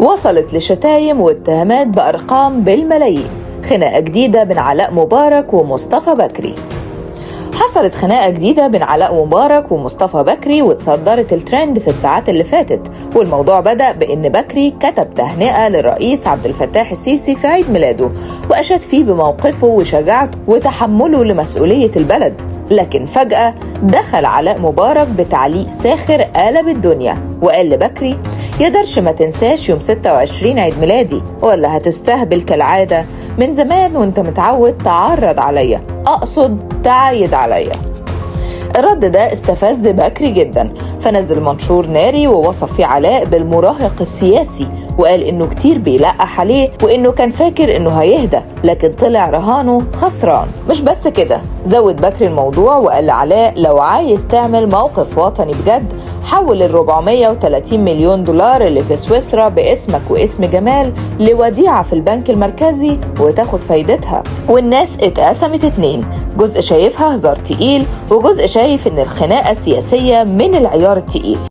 وصلت لشتايم واتهامات بأرقام بالملايين. خناقة جديدة بين علاء مبارك ومصطفى بكري. حصلت خناقة جديدة بين علاء مبارك ومصطفى بكري وتصدرت الترند في الساعات اللي فاتت، والموضوع بدأ بأن بكري كتب تهنئة للرئيس عبد الفتاح السيسي في عيد ميلاده، وأشاد فيه بموقفه وشجاعته وتحمله لمسؤولية البلد. لكن فجأة دخل علاء مبارك بتعليق ساخر قلب الدنيا، وقال لبكري: يا درش ما تنساش يوم 26 عيد ميلادي، ولا هتستهبل كالعادة؟ من زمان وانت متعود تعرض عليا، أقصد تعايد عليا. الرد ده استفز بكري جدا، فنزل منشور ناري ووصف فيه علاء بالمراهق السياسي، وقال انه كتير بيلقح عليه وانه كان فاكر انه هيهدى، لكن طلع رهانه خسران. مش بس كده، زود بكري الموضوع وقال لعلاء: لو عايز تعمل موقف وطني بجد، حول ال 430 مليون دولار اللي في سويسرا باسمك واسم جمال لوديعة في البنك المركزي وتاخد فايدتها. والناس اتقسمت اتنين، جزء شايفها هزار تقيل وجزء شايف ان الخناقة سياسية من العيار التقيل.